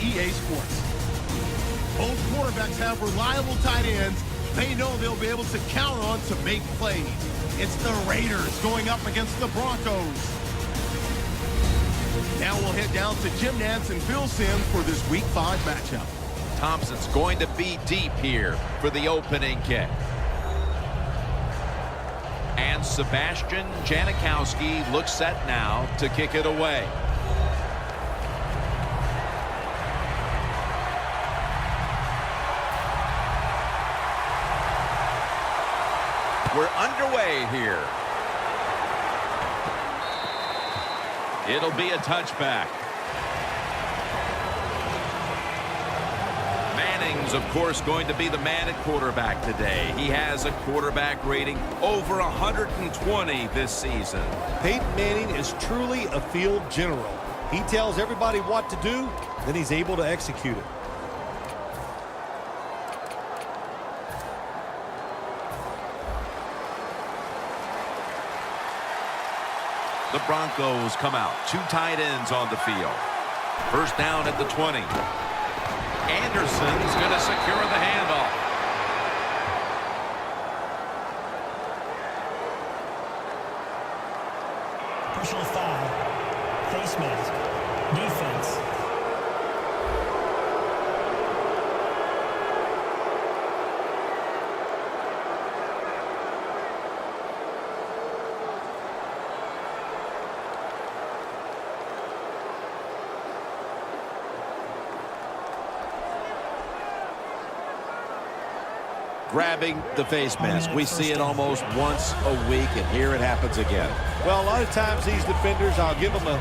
EA Sports. Both quarterbacks have reliable tight ends they know they'll be able to count on to make plays. It's the Raiders going up against the Broncos. Now we'll head down to Jim Nantz and Phil Simms for this Week 5 matchup. Thompson's going to be deep here for the opening kick. And Sebastian Janikowski looks set now to kick it away. We're underway here. It'll be a touchback. Manning's, of course, going to be the man at quarterback today. He has a quarterback rating over 120 this season. Peyton Manning is truly a field general. He tells everybody what to do, then he's able to execute it. The Broncos come out. 2 tight ends on the field. First down at the 20. Anderson's going to secure the handoff. Personal foul. Face mask. Defense. Grabbing the face mask. We see it almost once a week, and here it happens again. Well, a lot of times these defenders, I'll give them a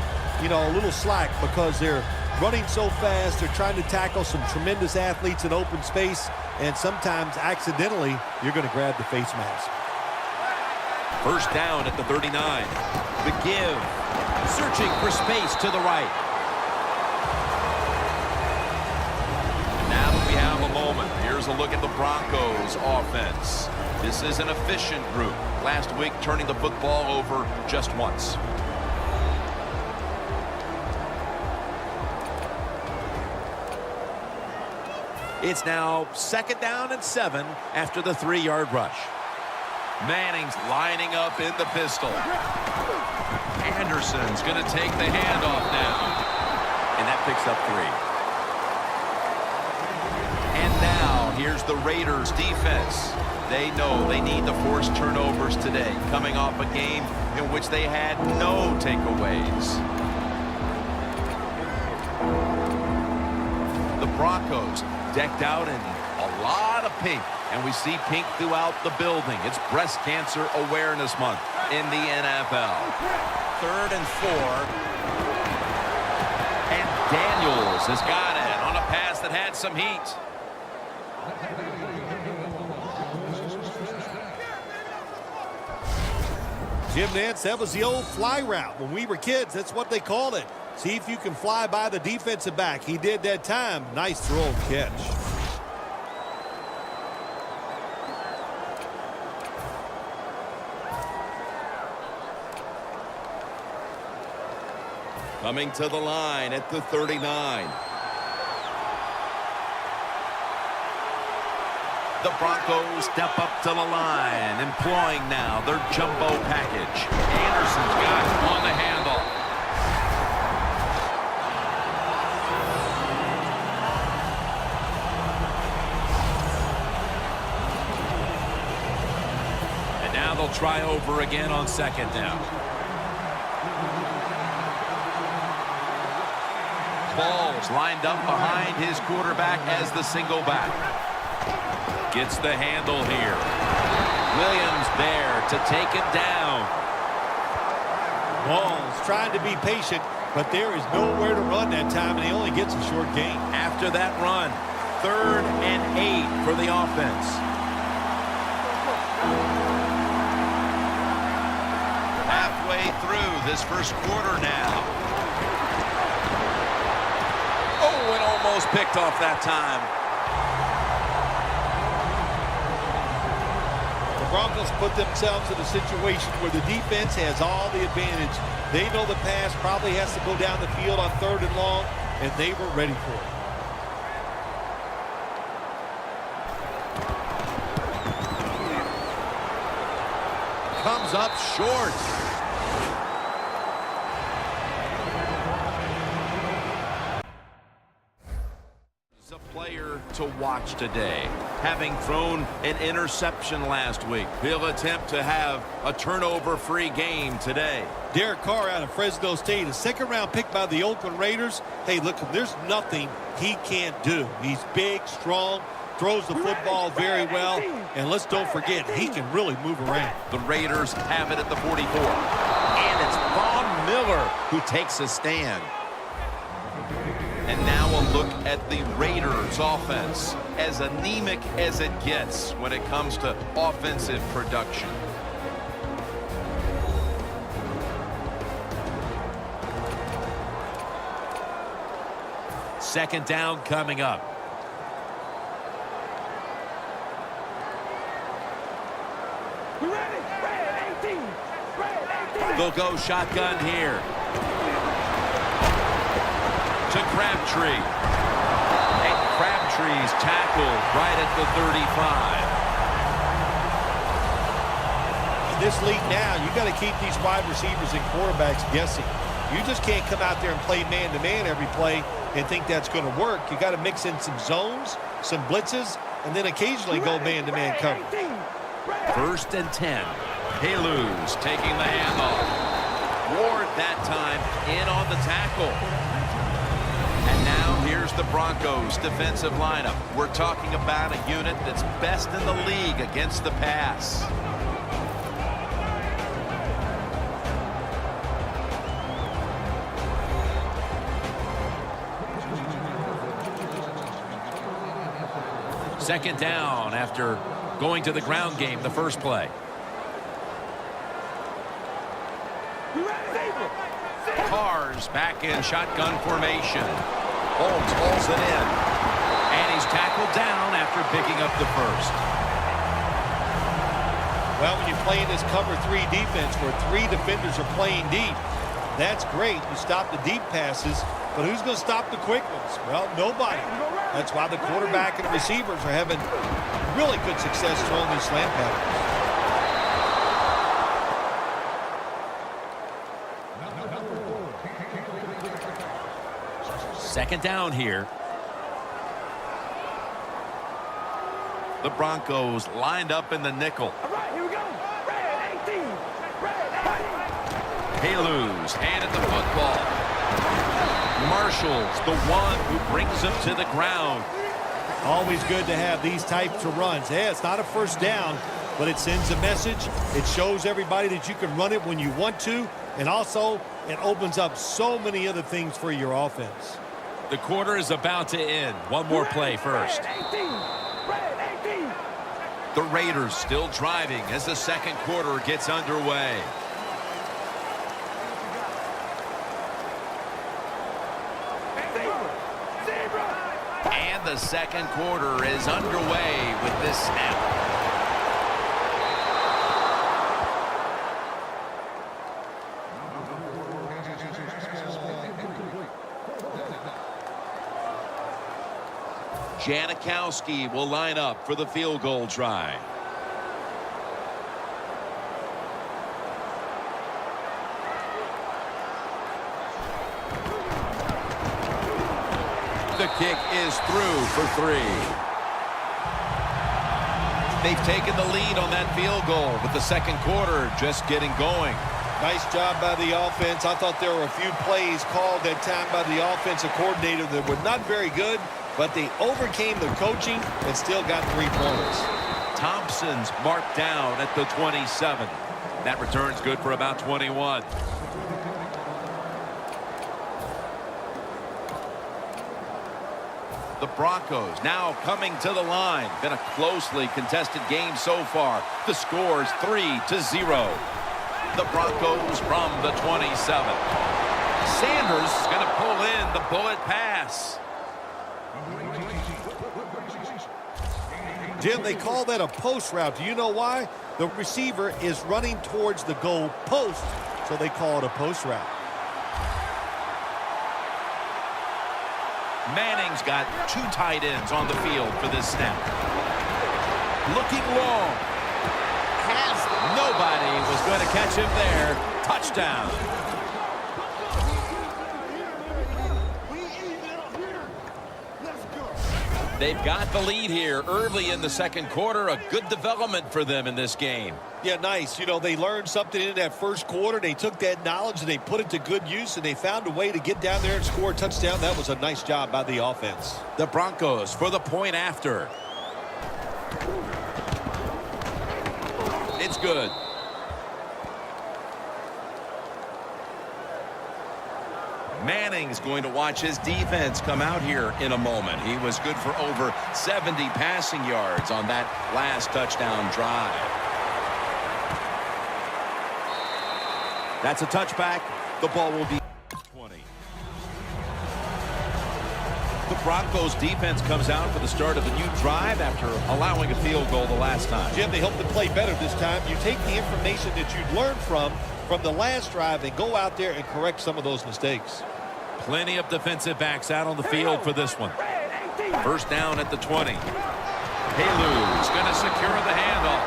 little slack because they're running so fast. They're trying to tackle some tremendous athletes in open space, and sometimes accidentally you're going to grab the face mask. First down at the 39. The give. Searching for space to the right. Now that we have a moment, here's a look at the Broncos offense. This is an efficient group. Last week, turning the football over just once. It's now 2nd down and 7 after the 3-yard rush. Manning's lining up in the pistol. Anderson's going to take the handoff now. And that picks up 3. And now, here's the Raiders defense. They know they need to force turnovers today, coming off a game in which they had no takeaways. The Broncos decked out in a lot of pink, and we see pink throughout the building. It's Breast Cancer Awareness Month in the NFL. 3rd and 4. And Daniels has got it on a pass that had some heat. Jim Nantz, that was the old fly route. When we were kids, that's what they called it. See if you can fly by the defensive back. He did that time. Nice throw and catch. Coming to the line at the 39. The Broncos step up to the line, employing now their jumbo package. Anderson's got it on the handle. And now they'll try over again on 2nd down. Ball's lined up behind his quarterback as the single back. Gets the handle here. Williams there to take him down. Ball's trying to be patient, but there is nowhere to run that time, and he only gets a short gain. After that run, 3rd and 8 for the offense. Halfway through this first quarter now. Oh, and almost picked off that time. Broncos put themselves in a situation where the defense has all the advantage. They know the pass probably has to go down the field on 3rd and long, and they were ready for it. comes up short. He's a player to watch today. Having thrown an interception last week, he'll attempt to have a turnover-free game today. Derek Carr out of Fresno State, a second-round pick by the Oakland Raiders. Hey, look, there's nothing he can't do. He's big, strong, throws the football very well, and let's don't forget, he can really move around. The Raiders have it at the 44. And it's Von Miller who takes a stand. And now a look at the Raiders offense, as anemic as it gets when it comes to offensive production. Second down coming up. They'll go shotgun here. To Crabtree. And Crabtree's tackled right at the 35. In this league now, you got to keep these wide receivers and quarterbacks guessing. You just can't come out there and play man-to-man every play and think that's going to work. You got to mix in some zones, some blitzes, and then occasionally go man-to-man coverage. 1st and 10. Haluz taking the handoff. Ward that time in on the tackle. And now here's the Broncos defensive lineup. We're talking about a unit that's best in the league against the pass. Second down after going to the ground game the first play. Carr's back in shotgun formation. Holmes pulls it in. And he's tackled down after picking up the first. Well, when you play in this cover 3 defense where 3 defenders are playing deep, that's great. You stop the deep passes, but who's going to stop the quick ones? Well, nobody. That's why the quarterback and receivers are having really good success throwing these slant patterns. Second down here. The Broncos lined up in the nickel. All right, here we go. Red 18. Red 18. Haluz handed the football. Marshall's the one who brings him to the ground. Always good to have these types of runs. Yeah, it's not a first down, but it sends a message. It shows everybody that you can run it when you want to, and also it opens up so many other things for your offense. The quarter is about to end. One more play first. The Raiders still driving as the second quarter gets underway. And the second quarter is underway with this snap. Janikowski will line up for the field goal try. The kick is through for 3. They've taken the lead on that field goal with the second quarter just getting going. Nice job by the offense. I thought there were a few plays called that time by the offensive coordinator that were not very good, but they overcame the coaching and still got 3 points. Thompson's marked down at the 27. That return's good for about 21. The Broncos now coming to the line. Been a closely contested game so far. The score's 3-0. The Broncos from the 27. Sanders is going to pull in the bullet pass. Jim, they call that a post route. Do you know why? The receiver is running towards the goal post, so they call it a post route. Manning's got 2 tight ends on the field for this snap. Looking long. Has Nobody was going to catch him there. Touchdown. They've got the lead here early in the second quarter. A good development for them in this game. Yeah, nice. You know, they learned something in that first quarter. They took that knowledge and they put it to good use, and they found a way to get down there and score a touchdown. That was a nice job by the offense. The Broncos for the point after. It's good. Manning's going to watch his defense come out here in a moment. He was good for over 70 passing yards on that last touchdown drive. That's a touchback. The ball will be 20. The Broncos defense comes out for the start of a new drive after allowing a field goal the last time. Jim, they hope to play better this time. You take the information that you'd learned from the last drive and go out there and correct some of those mistakes. Plenty of defensive backs out on the field for this one. First down at the 20. Halu's going to secure the handoff.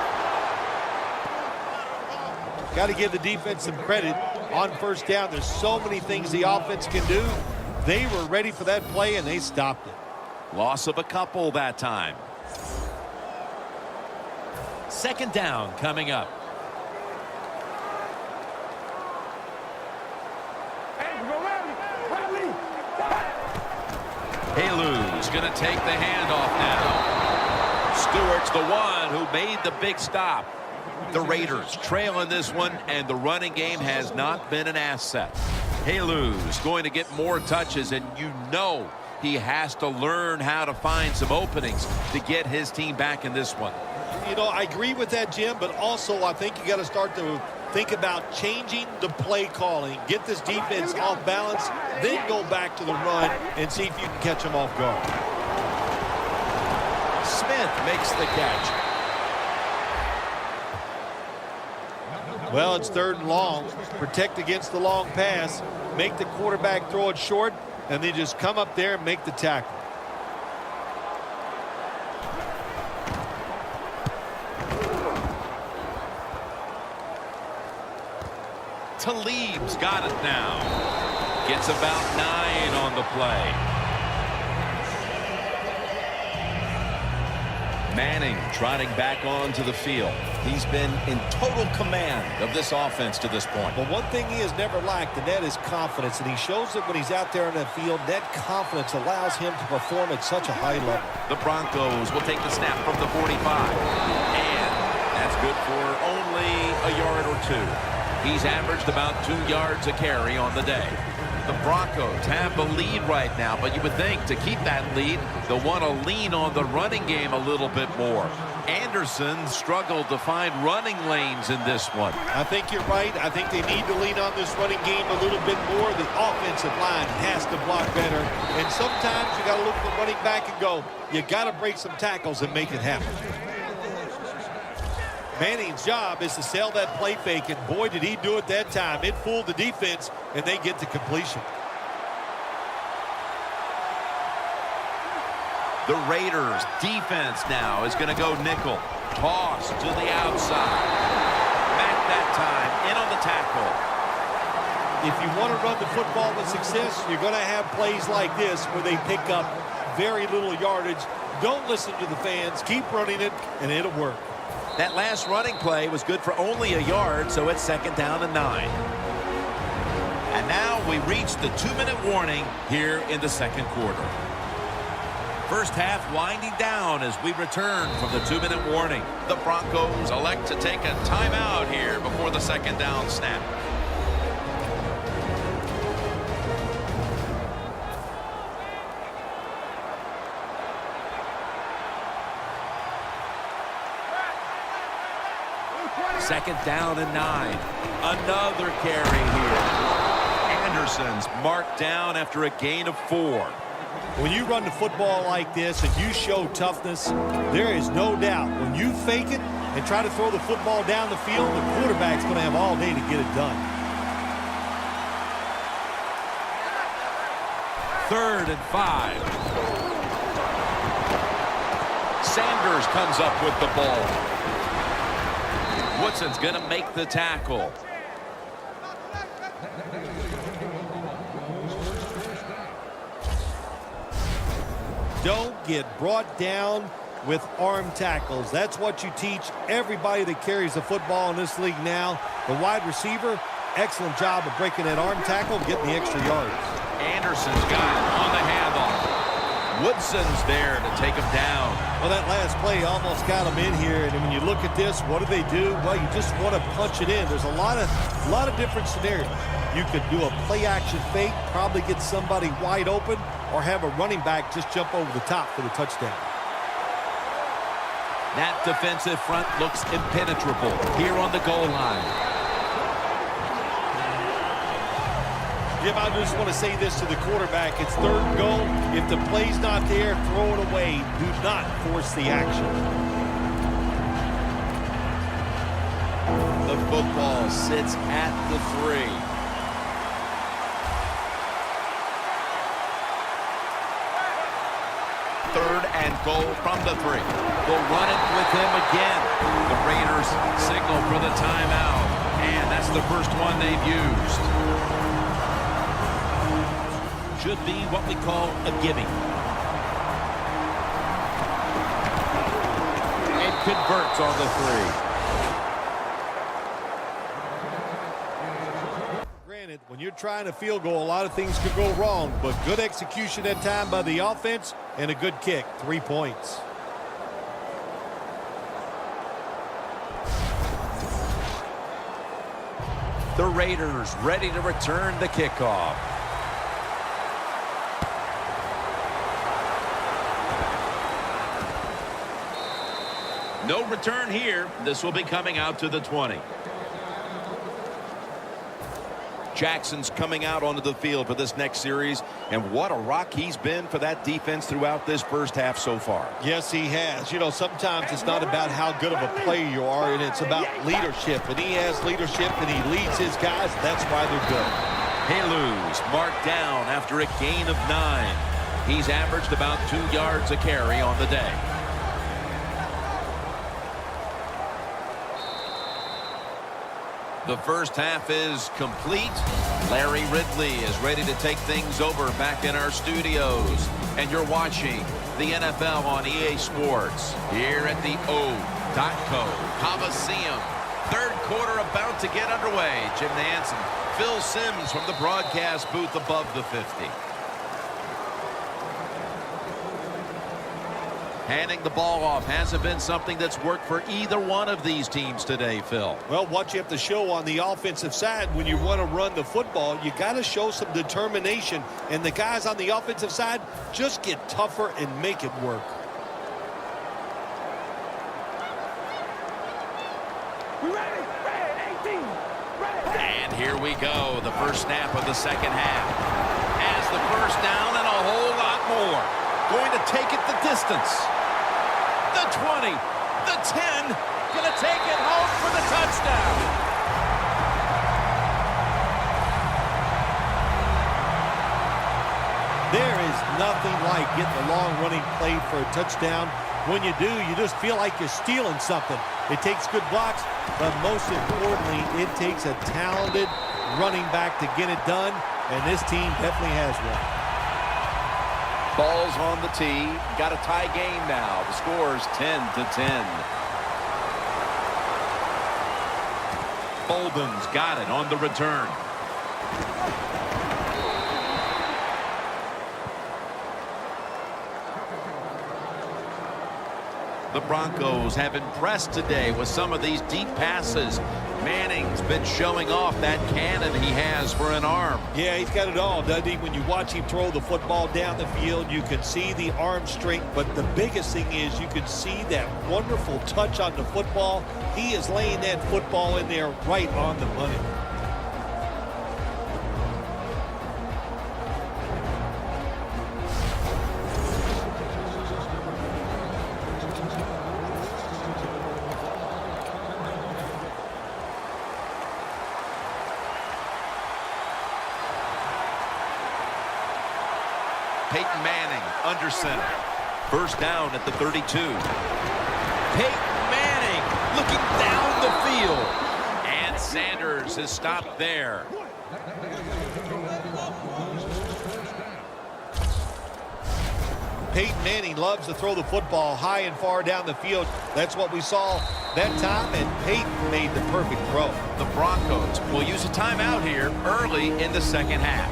Got to give the defense some credit on first down. There's so many things the offense can do. They were ready for that play, and they stopped it. Loss of a couple that time. Second down coming up. Halu's going to take the handoff now. Stewart's the one who made the big stop. The Raiders trail in this one, and the running game has not been an asset. Halu's going to get more touches, and you know he has to learn how to find some openings to get his team back in this one. You know, I agree with that, Jim, but also I think you got to start to think about changing the play calling. Get this defense off balance, then go back to the run and see if you can catch them off guard. Smith makes the catch. Well, it's third and long. Protect against the long pass. Make the quarterback throw it short, and then just come up there and make the tackle. Talib's got it now. Gets about 9 on the play. Manning trotting back onto the field. He's been in total command of this offense to this point. But one thing he has never lacked, and that is confidence. And he shows it when he's out there on that field. That confidence allows him to perform at such a high level. The Broncos will take the snap from the 45. And that's good for only a yard or 2. He's averaged about 2 yards a carry on the day. The Broncos have the lead right now, but you would think to keep that lead, they'll want to lean on the running game a little bit more. Anderson struggled to find running lanes in this one. I think you're right. I think they need to lean on this running game a little bit more. The offensive line has to block better. And sometimes you got to look at the running back and go, you got to break some tackles and make it happen. Manning's job is to sell that play fake, and boy, did he do it that time. It fooled the defense, and they get to completion. The Raiders defense now is going to go nickel. Toss to the outside. Back that time, in on the tackle. If you want to run the football with success, you're going to have plays like this where they pick up very little yardage. Don't listen to the fans. Keep running it, and it'll work. That last running play was good for only a yard, so it's second down and 9. And now we reach the 2-minute warning here in the second quarter. First half winding down as we return from the 2-minute warning. The Broncos elect to take a timeout here before the second down snap. Second down and 9. Another carry here. Anderson's marked down after a gain of 4. When you run the football like this and you show toughness, there is no doubt when you fake it and try to throw the football down the field, the quarterback's going to have all day to get it done. Third and 5. Sanders comes up with the ball. Woodson's going to make the tackle. Don't get brought down with arm tackles. That's what you teach everybody that carries the football in this league now. The wide receiver, excellent job of breaking that arm tackle, getting the extra yards. Anderson's got it on the handoff. Woodson's there to take him down. Well, that last play almost got him in here. And when you look at this, what do? Well, you just want to punch it in. There's a lot of different scenarios. You could do a play-action fake, probably get somebody wide open, or have a running back just jump over the top for the touchdown. That defensive front looks impenetrable here on the goal line. Jim, I just want to say this to the quarterback. It's 3rd and goal. If the play's not there, throw it away. Do not force the action. The football sits at the 3. Third and goal from the 3. We'll run it with him again. The Raiders signal for the timeout. And that's the first one they've used. Should be what we call a gimme. And converts on the 3. Granted, when you're trying a field goal, a lot of things could go wrong, but good execution that time by the offense and a good kick. 3 points. The Raiders ready to return the kickoff. No return here. This will be coming out to the 20. Jackson's coming out onto the field for this next series, and what a rock he's been for that defense throughout this first half so far. Yes, he has. You know, sometimes it's not about how good of a player you are, and it's about leadership. And he has leadership, and he leads his guys. That's why they're good. Haluz marked down after a gain of 9. He's averaged about 2 yards a carry on the day. The first half is complete. Larry Ridley is ready to take things over back in our studios. And you're watching the NFL on EA Sports here at the O.co Coliseum. Third quarter about to get underway. Jim Nance and Phil Simms from the broadcast booth above the 50. Handing the ball off hasn't been something that's worked for either one of these teams today, Phil. Well, what you have to show on the offensive side when you want to run the football, you got to show some determination. And the guys on the offensive side just get tougher and make it work. Ready, 18, ready. And here we go, the first snap of the second half. Has the first down and a whole lot more. Going to take it the distance. The 20, the 10, going to take it home for the touchdown. There is nothing like getting a long running play for a touchdown. When you do, you just feel like you're stealing something. It takes good blocks, but most importantly, it takes a talented running back to get it done, and this team definitely has one. Ball's on the tee. Got a tie game now. The score's 10-10. Bolden's got it on the return. The Broncos have impressed today with some of these deep passes. Manning's been showing off that cannon he has for an arm. Yeah, he's got it all, doesn't he? When you watch him throw the football down the field, you can see the arm strength, but the biggest thing is you can see that wonderful touch on the football. He is laying that football in there right on the money. Peyton Manning under center. First down at the 32. Peyton Manning looking down the field. And Sanders is stopped there. Peyton Manning loves to throw the football high and far down the field. That's what we saw that time, and Peyton made the perfect throw. The Broncos will use a timeout here early in the second half.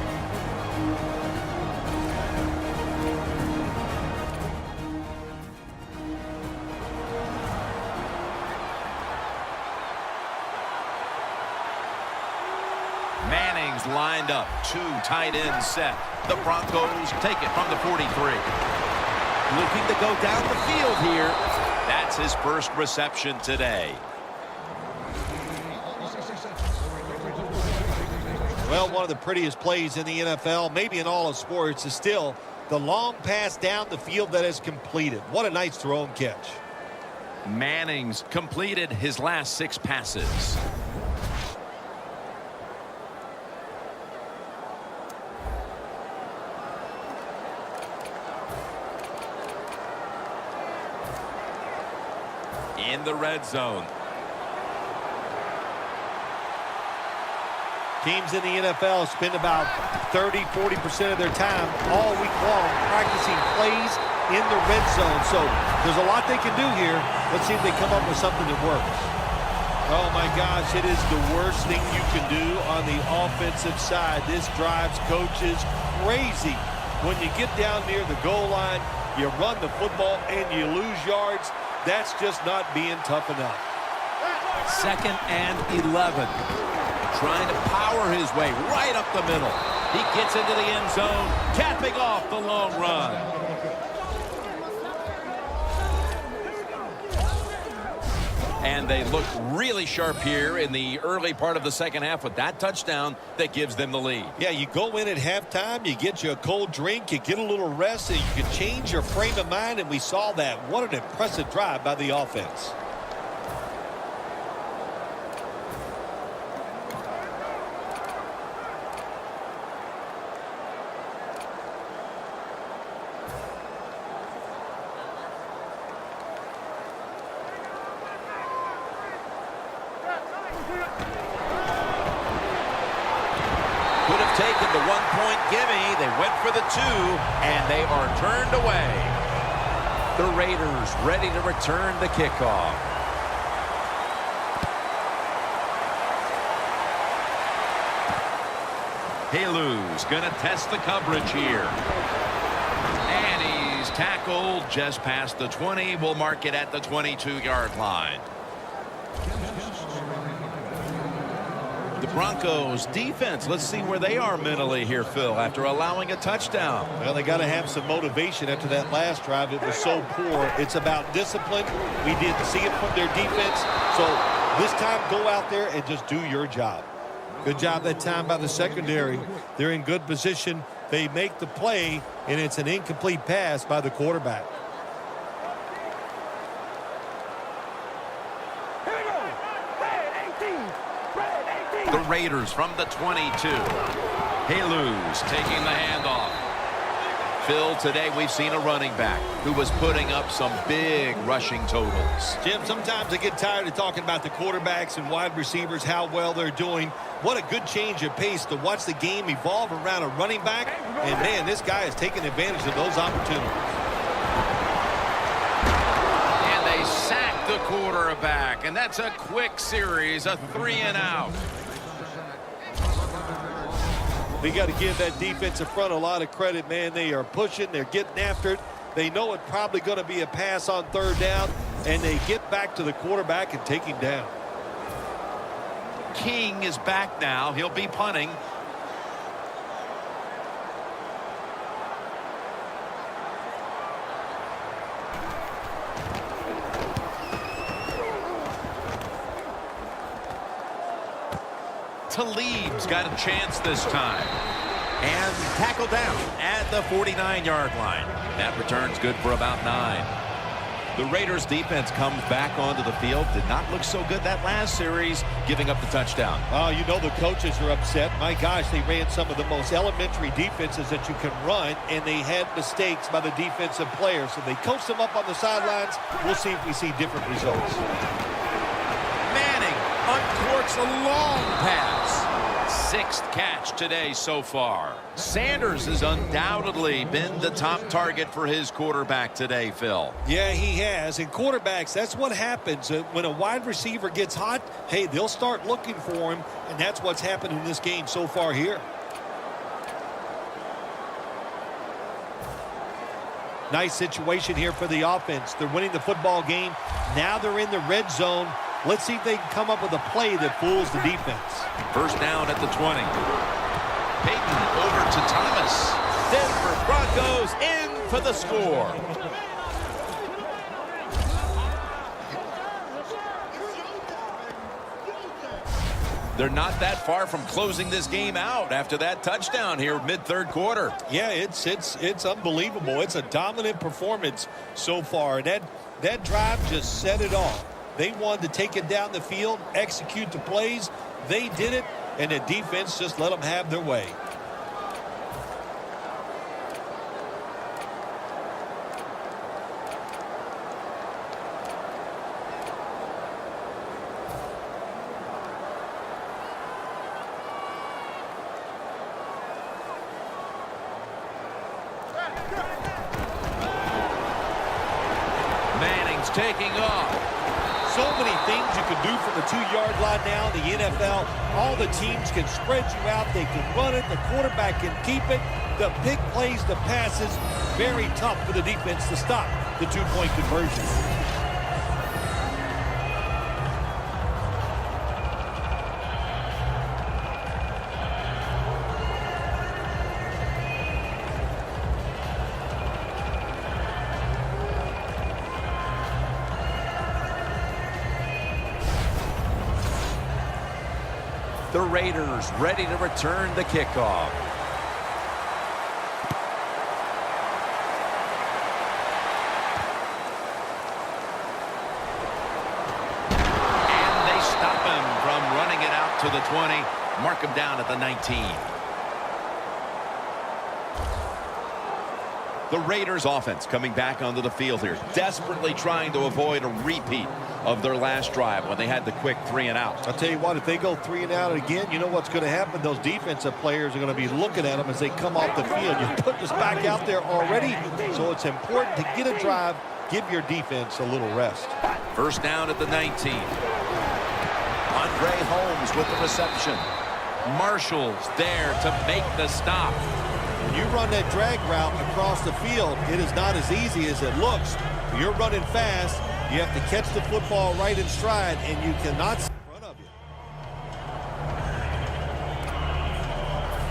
Manning's lined up, 2 tight ends set. The Broncos take it from the 43. Looking to go down the field here. That's his first reception today. Well, one of the prettiest plays in the NFL, maybe in all of sports, is still the long pass down the field that is completed. What a nice throw and catch. Manning's completed his last 6 passes. In the red zone. Teams in the NFL spend about 30-40% of their time all week long practicing plays in the red zone. So there's a lot they can do here. Let's see if they come up with something that works. Oh my gosh, it is the worst thing you can do on the offensive side. This drives coaches crazy. When you get down near the goal line, you run the football and you lose yards. That's just not being tough enough. 2nd and 11. Trying to power his way right up the middle. He gets into the end zone, capping off the long run. And they look really sharp here in the early part of the second half with that touchdown that gives them the lead. Yeah, you go in at halftime, you get you a cold drink, you get a little rest, and you can change your frame of mind, and we saw that. What an impressive drive by the offense. Could have taken the 1-point gimme. They went for the 2, and they are turned away. The Raiders ready to return the kickoff. Halu's going to test the coverage here. And he's tackled just past the 20. We'll mark it at the 22-yard line. The Broncos defense, let's see where they are mentally here, Phil, after allowing a touchdown. Well, they got to have some motivation after that last drive. It was so poor. It's about discipline. We didn't see it from their defense. So this time, go out there and just do your job. Good job that time by the secondary. They're in good position. They make the play, and it's an incomplete pass by the quarterback. The Raiders from the 22. Halu's taking the handoff. Phil, today we've seen a running back who was putting up some big rushing totals. Jim, sometimes I get tired of talking about the quarterbacks and wide receivers, how well they're doing. What a good change of pace to watch the game evolve around a running back. And, man, this guy is taking advantage of those opportunities. And they sack the quarterback. And that's a quick series, a 3-and-out. We got to give that defensive front a lot of credit, man. They are pushing. They're getting after it. They know it's probably going to be a pass on 3rd down, and they get back to the quarterback and take him down. King is back now. He'll be punting. Talib's got a chance this time. And tackled down at the 49-yard line. That return's good for about 9. The Raiders defense comes back onto the field. Did not look so good that last series, giving up the touchdown. Oh, you know the coaches are upset. My gosh, they ran some of the most elementary defenses that you can run, and they had mistakes by the defensive players. So they coached them up on the sidelines. We'll see if we see different results. works a long pass. Sixth catch today so far. Sanders has undoubtedly been the top target for his quarterback today, Phil. Yeah, he has. And quarterbacks, that's what happens. When a wide receiver gets hot, hey, they'll start looking for him, and that's what's happened in this game so far here. Nice situation here for the offense. They're winning the football game. Now they're in the red zone. Let's see if they can come up with a play that fools the defense. First down at the 20. Peyton over to Thomas. Denver Broncos in for the score. They're not that far from closing this game out after that touchdown here mid-third quarter. Yeah, it's unbelievable. It's a dominant performance so far. That drive just set it off. They wanted to take it down the field, execute the plays. They did it, and the defense just let them have their way. Manning's taking off. So many things you can do from the 2-yard line now in the NFL. All the teams can spread you out. They can run it. The quarterback can keep it. The big plays, the passes, very tough for the defense to stop the 2-point conversion. The Raiders ready to return the kickoff. And they stop him from running it out to the 20. Mark him down at the 19. The Raiders offense coming back onto the field here, desperately trying to avoid a repeat of their last drive when they had the quick 3-and-out. I'll tell you what, if they go 3-and-out again, you know what's going to happen? Those defensive players are going to be looking at them as they come off the field. You put this back out there already, so it's important to get a drive, give your defense a little rest. First down at the 19. Andre Holmes with the reception. Marshall's there to make the stop. When you run that drag route across the field, it is not as easy as it looks. You're running fast. You have to catch the football right in stride, and you cannot see in front of you.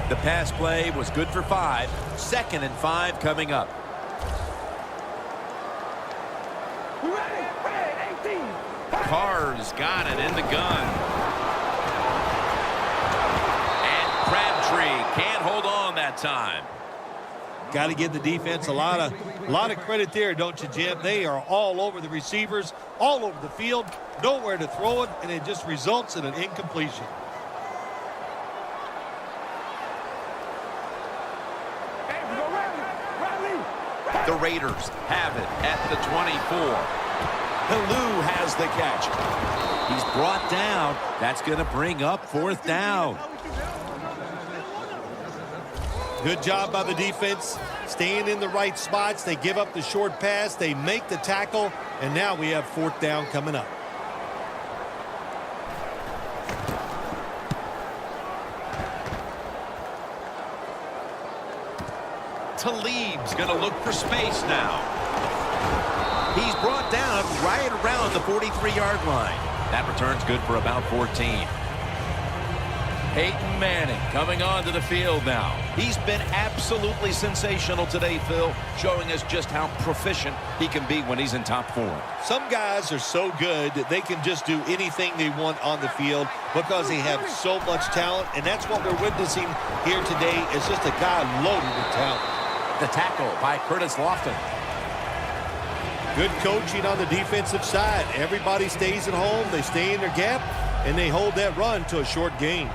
The pass play was good for 5. 2nd and 5 coming up. Ready, red 18. Carr's got it in the gun. And Crabtree can't hold on that time. Got to give the defense a lot of credit there, don't you, Jim? They are all over the receivers, all over the field, nowhere to throw it, and it just results in an incompletion. The Raiders have it at the 24. Helu has the catch. He's brought down. That's going to bring up 4th down. Good job by the defense, staying in the right spots. They give up the short pass. They make the tackle, and now we have 4th down coming up. Talib's going to look for space now. He's brought down right around the 43-yard line. That return's good for about 14. Peyton Manning coming onto the field now. He's been absolutely sensational today, Phil, showing us just how proficient he can be when he's in top form. Some guys are so good that they can just do anything they want on the field because they have so much talent, and that's what we're witnessing here today is just a guy loaded with talent. The tackle by Curtis Lofton. Good coaching on the defensive side. Everybody stays at home. They stay in their gap, and they hold that run to a short gain.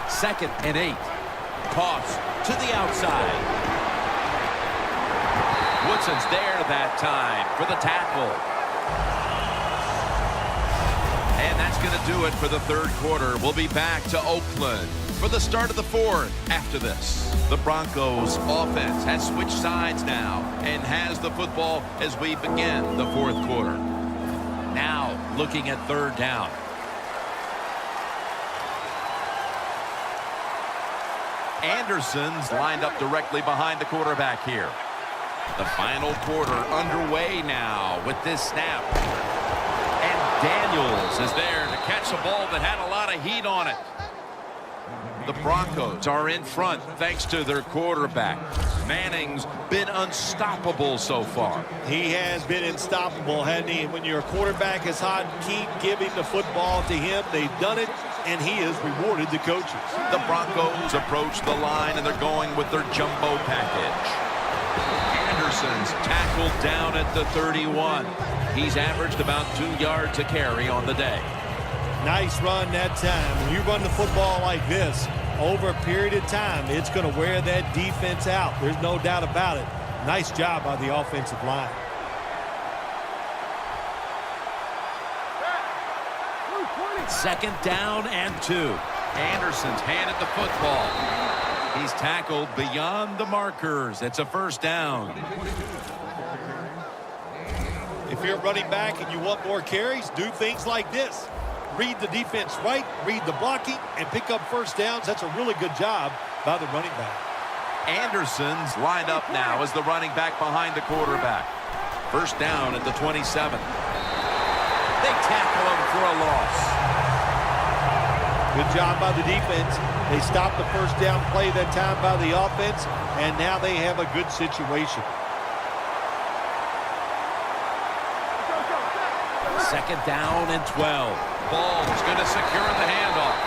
Second and 8. Toss to the outside. Woodson's there that time for the tackle. And that's going to do it for the third quarter. We'll be back to Oakland for the start of the fourth after this. The Broncos offense has switched sides now and has the football as we begin the fourth quarter. Now looking at third down. Anderson's lined up directly behind the quarterback here. The final quarter underway now with this snap. And Daniels is there to catch a ball that had a lot of heat on it. The Broncos are in front thanks to their quarterback. Manning's been unstoppable so far. He has been unstoppable, hasn't he? When your quarterback is hot, keep giving the football to him. They've done it, and he has rewarded the coaches. The Broncos approach the line, and they're going with their jumbo package. Anderson's tackled down at the 31. He's averaged about 2 yards a carry on the day. Nice run that time. When you run the football like this, over a period of time, it's going to wear that defense out. There's no doubt about it. Nice job by the offensive line. Second down and 2. Anderson's handed the football. He's tackled beyond the markers. It's a first down. If you're running back and you want more carries, do things like this. Read the defense right, read the blocking, and pick up first downs. That's a really good job by the running back. Anderson's lined up now as the running back behind the quarterback. First down at the 27. They tackle him for a loss. Good job by the defense. They stopped the first down play that time by the offense, and now they have a good situation. Second down and 12. Ball's going to secure the handoff.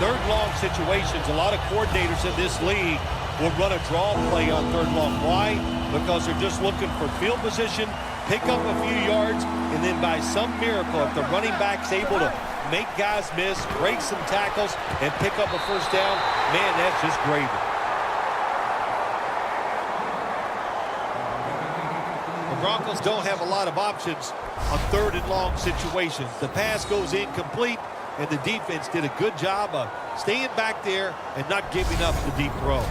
Third long situations, a lot of coordinators in this league will run a draw play on third long. Why? Because they're just looking for field position, pick up a few yards, and then by some miracle, if the running back's able to make guys miss, break some tackles, and pick up a first down, man, that's just gravy. The Broncos don't have a lot of options on third and long situations. The pass goes incomplete, and the defense did a good job of staying back there and not giving up the deep throw.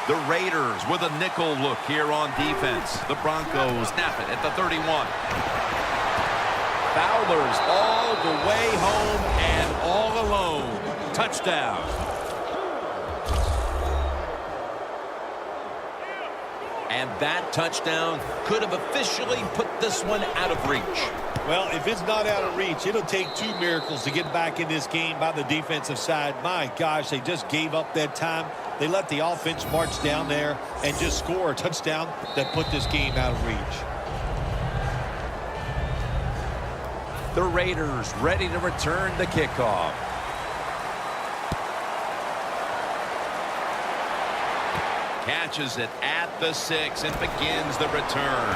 The Raiders with a nickel look here on defense. The Broncos snap it at the 31. Fowler's all the way home and all alone. Touchdown. And that touchdown could have officially put this one out of reach. Well, if it's not out of reach, it'll take 2 miracles to get back in this game by the defensive side. My gosh, they just gave up that time. They let the offense march down there and just score a touchdown that put this game out of reach. The Raiders ready to return the kickoff. Catches it at the 6 and begins the return.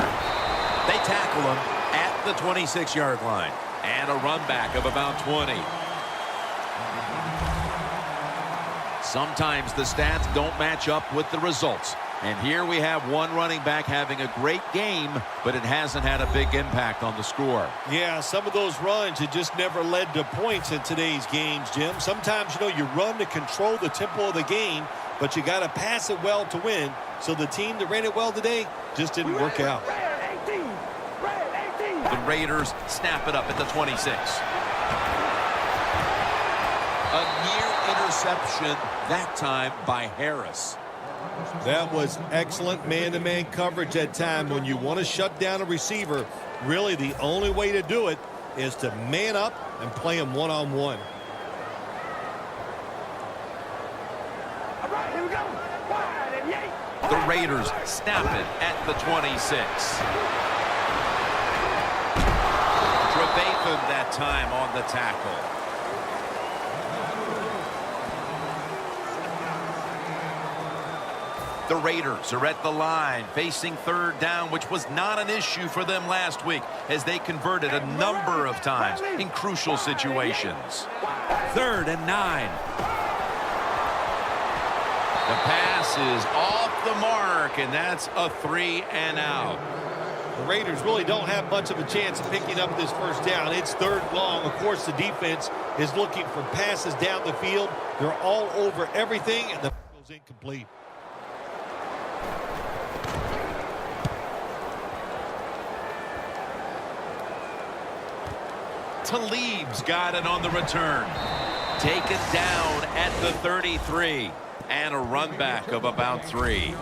They tackle him at the 26-yard line. And a run back of about 20. Sometimes the stats don't match up with the results. And here we have one running back having a great game, but it hasn't had a big impact on the score. Yeah, some of those runs, it just never led to points in today's games, Jim. Sometimes, you run to control the tempo of the game, but you got to pass it well to win. So the team that ran it well today just didn't work out. The Raiders snap it up at the 26. A near interception, that time by Harris. That was excellent man-to-man coverage that time. When you want to shut down a receiver, really the only way to do it is to man up and play him one-on-one. All right, here we go. 1 and 8. The Raiders snap it at the 26. Trevathan that time on the tackle. The Raiders are at the line, facing third down, which was not an issue for them last week as they converted a number of times in crucial situations. 3rd and 9. The pass is off the mark, and that's a 3 and out. The Raiders really don't have much of a chance of picking up this first down. It's 3rd and long. Of course, the defense is looking for passes down the field. They're all over everything, and the goes incomplete. Talib's got it on the return. Taken down at the 33. And a run back of about 3.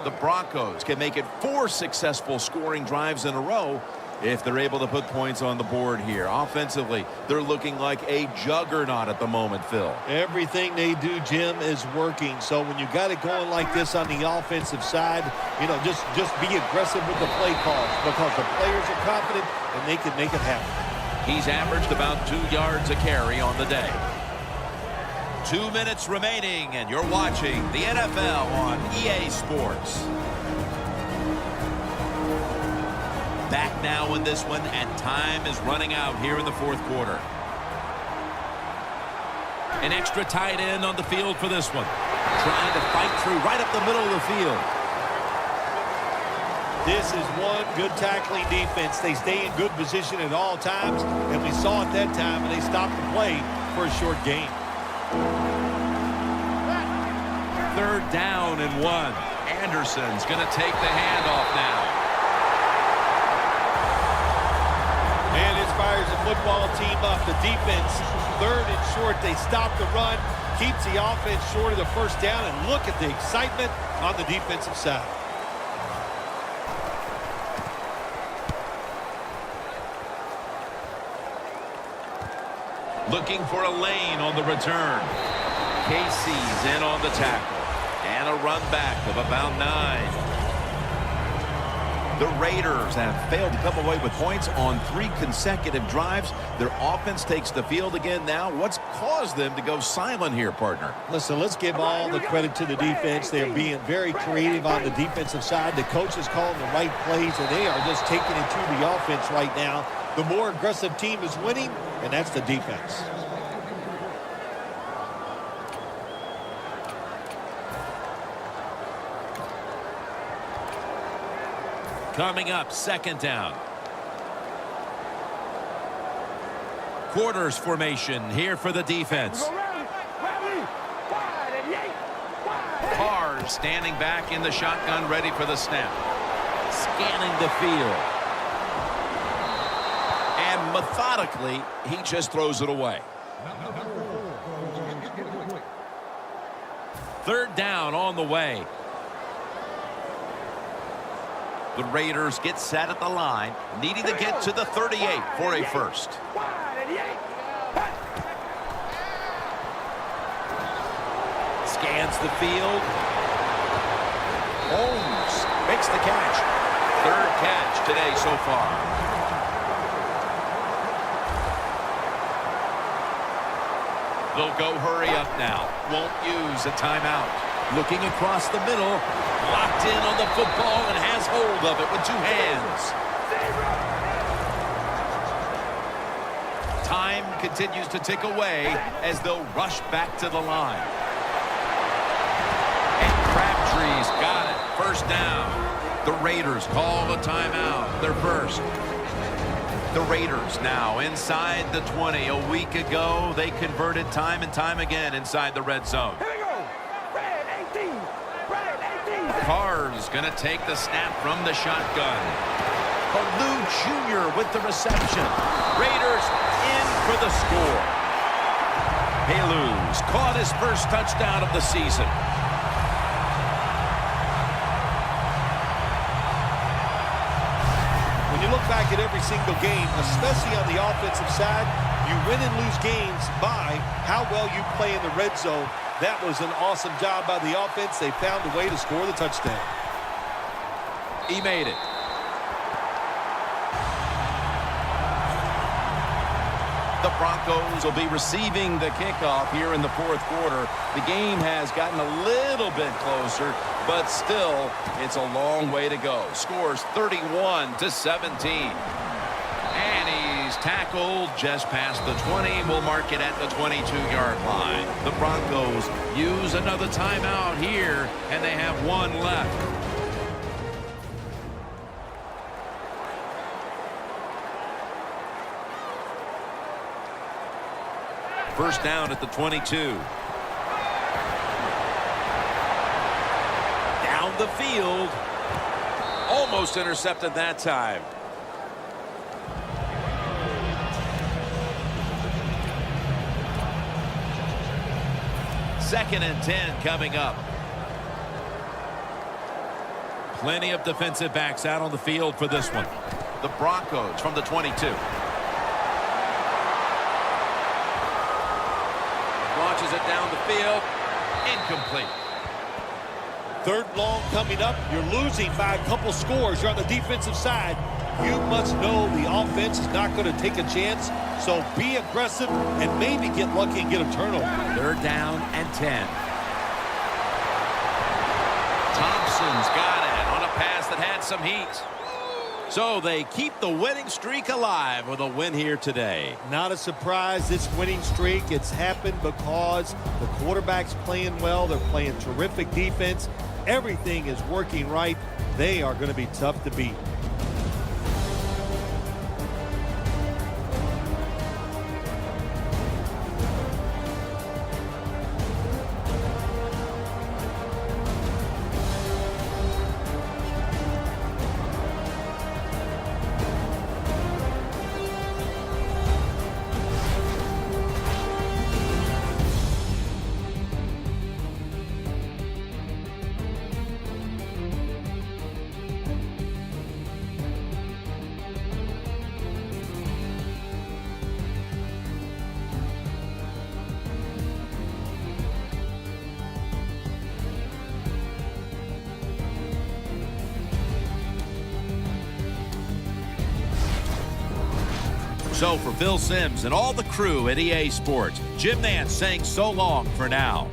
The Broncos can make it 4 successful scoring drives in a row if they're able to put points on the board here. Offensively, they're looking like a juggernaut at the moment, Phil. Everything they do, Jim, is working. So when you got it going like this on the offensive side, you know, just be aggressive with the play calls because the players are confident and they can make it happen. He's averaged about 2 yards a carry on the day. 2 minutes remaining, and you're watching the NFL on EA Sports. Back now in this one, and time is running out here in the 4th quarter. An extra tight end on the field for this one. Trying to fight through right up the middle of the field. This is one good tackling defense. They stay in good position at all times, and we saw it that time, and they stopped the play for a short gain. 3rd down and 1. Anderson's going to take the handoff now. And this fires the football team up. The defense, 3rd and short. They stop the run, keeps the offense short of the first down, and look at the excitement on the defensive side. Looking for a lane on the return. Casey's in on the tackle. And a run back of about 9. The Raiders have failed to come away with points on 3 consecutive drives. Their offense takes the field again now. What's caused them to go silent here, partner? Listen, let's give all the credit to the defense. They're being very creative on the defensive side. The coach is calling the right plays, and they are just taking it to the offense right now. The more aggressive team is winning, and that's the defense. Coming up, 2nd down. Quarters formation here for the defense. Carr standing back in the shotgun, ready for the snap. Scanning the field. And methodically, he just throws it away. 3rd down on the way. The Raiders get set at the line, needing to get to the 38 for a first. Scans the field. Holmes makes the catch. 3rd catch today so far. They'll go hurry up now. Won't use a timeout. Looking across the middle. Locked in on the football and has hold of it with 2 hands. Time continues to tick away as they'll rush back to the line. And Crabtree's got it. 1st down. The Raiders call the timeout. Their first. The Raiders now inside the 20. A week ago, they converted time and time again inside the red zone. Here we go. Red 18. Red 18. Carr's going to take the snap from the shotgun. Lou Jr. with the reception. Raiders in for the score. Lou's caught his first touchdown of the season. When you look back at every single game, especially on the offensive side, you win and lose games by how well you play in the red zone. That was an awesome job by the offense. They found a way to score the touchdown. He made it. The Broncos will be receiving the kickoff here in the fourth quarter. The game has gotten a little bit closer, but still, it's a long way to go. Scores 31-17. And he's tackled just past the 20. We'll mark it at the 22-yard line. The Broncos use another timeout here, and they have one left. First down at the 22. Down the field. Almost intercepted that time. Second and 10 coming up. Plenty of defensive backs out on the field for this one. The Broncos from the 22. Launches it down the field. Incomplete. Third long coming up. You're losing by a couple scores. You're on the defensive side. You must know the offense is not going to take a chance. So be aggressive and maybe get lucky and get a turnover. Third down and 10. Thompson's got it on a pass that had some heat. So they keep the winning streak alive with a win here today. Not a surprise, this winning streak. It's happened because the quarterback's playing well. They're playing terrific defense. Everything is working right. They are going to be tough to beat. So for Phil Simms and all the crew at EA Sports, Jim Nance saying so long for now.